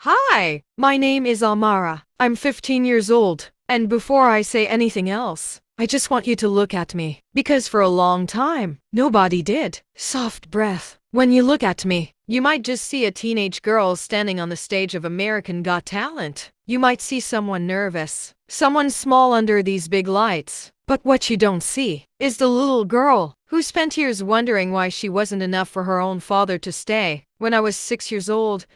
Hi, my name is Amara. I'm 15 years old, and before I say anything else, I just want you to look at me, because for a long time, nobody did. Soft breath. When you look at me, you might just see a teenage girl standing on the stage of American Got Talent. You might see someone nervous, someone small under these big lights. But what you don't see is the little girl who spent years wondering why she wasn't enough for her own father to stay. When I was 6 years old,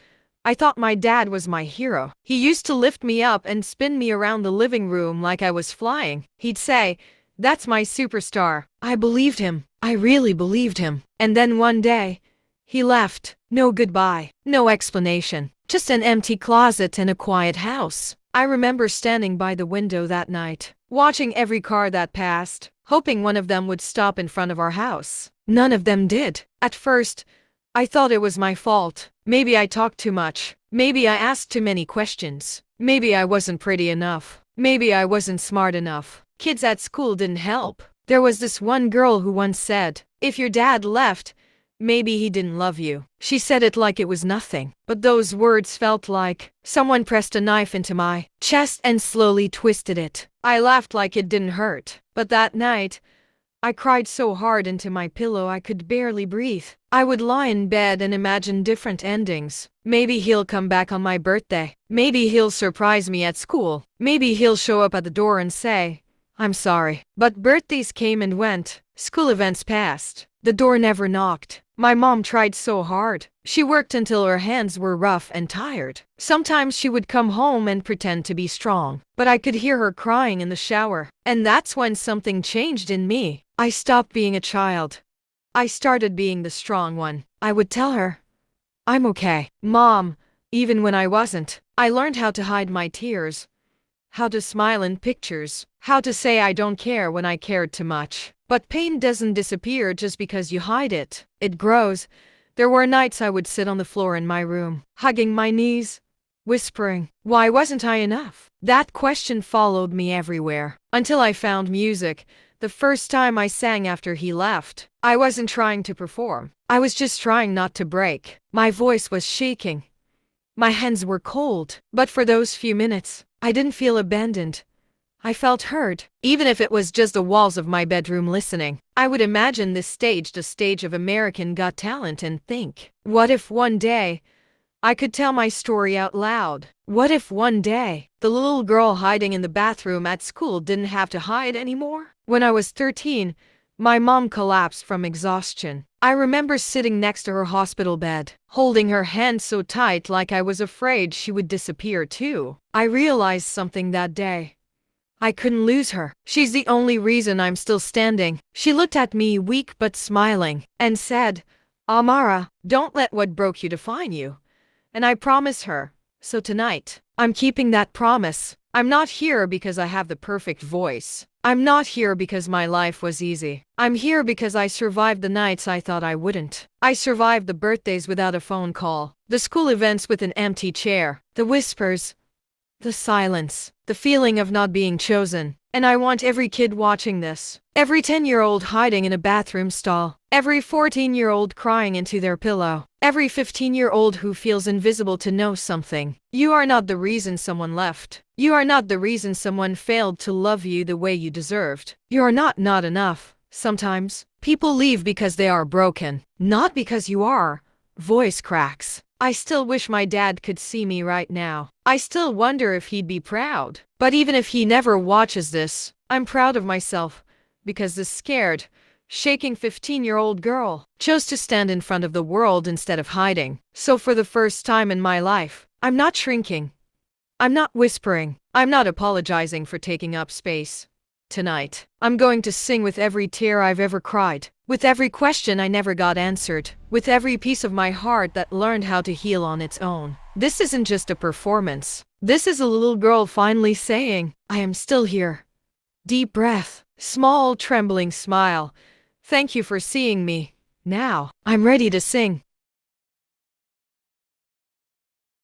I thought my dad was my hero. He used to lift me up and spin me around the living room like I was flying. He'd say, "That's my superstar." I believed him. I really believed him. And then one day, he left. No goodbye. No explanation. Just an empty closet and a quiet house. I remember standing by the window that night, watching every car that passed, hoping one of them would stop in front of our house. None of them did. At first, I thought it was my fault. Maybe I talked too much. Maybe I asked too many questions. Maybe I wasn't pretty enough. Maybe I wasn't smart enough. Kids at school didn't help. There was this one girl who once said, "If your dad left, maybe he didn't love you." She said it like it was nothing. But those words felt like someone pressed a knife into my chest and slowly twisted it. I laughed like it didn't hurt. But that night, I cried so hard into my pillow I could barely breathe. I would lie in bed and imagine different endings. Maybe he'll come back on my birthday. Maybe he'll surprise me at school. Maybe he'll show up at the door and say, "I'm sorry." But birthdays came and went. School events passed. The door never knocked. My mom tried so hard. She worked until her hands were rough and tired. Sometimes she would come home and pretend to be strong, but I could hear her crying in the shower. And that's when something changed in me. I stopped being a child. I started being the strong one. I would tell her, "I'm okay, Mom," even when I wasn't. I learned how to hide my tears, how to smile in pictures, how to say I don't care when I cared too much. But pain doesn't disappear just because you hide it. It grows. There were nights I would sit on the floor in my room, hugging my knees, whispering, "Why wasn't I enough?" That question followed me everywhere, until I found music. The first time I sang after he left, I wasn't trying to perform. I was just trying not to break. My voice was shaking. My hands were cold. But for those few minutes, I didn't feel abandoned. I felt heard. Even if it was just the walls of my bedroom listening, I would imagine this stage, the stage of American Got Talent, and think, what if one day I could tell my story out loud? What if one day the little girl hiding in the bathroom at school didn't have to hide anymore? When I was 13, my mom collapsed from exhaustion. I remember sitting next to her hospital bed, holding her hand so tight like I was afraid she would disappear too. I realized something that day. I couldn't lose her. She's the only reason I'm still standing. She looked at me, weak but smiling, and said, "Amara, don't let what broke you define you." And I promised her. So tonight, I'm keeping that promise. I'm not here because I have the perfect voice. I'm not here because my life was easy. I'm here because I survived the nights I thought I wouldn't. I survived the birthdays without a phone call, the school events with an empty chair, the whispers, the silence, the feeling of not being chosen. And I want every kid watching this, every 10-year-old hiding in a bathroom stall, every 14-year-old crying into their pillow, every 15-year-old who feels invisible to know something. You are not the reason someone left. You are not the reason someone failed to love you the way you deserved. You are not enough. Sometimes, people leave because they are broken, not because you are. Voice cracks. I still wish my dad could see me right now. I still wonder if he'd be proud. But even if he never watches this, I'm proud of myself, because this scared, shaking 15-year-old girl chose to stand in front of the world instead of hiding. So for the first time in my life, I'm not shrinking. I'm not whispering. I'm not apologizing for taking up space. Tonight, I'm going to sing with every tear I've ever cried, with every question I never got answered, with every piece of my heart that learned how to heal on its own. This isn't just a performance. This is a little girl finally saying, "I am still here." Deep breath, small trembling smile. Thank you for seeing me. Now, I'm ready to sing.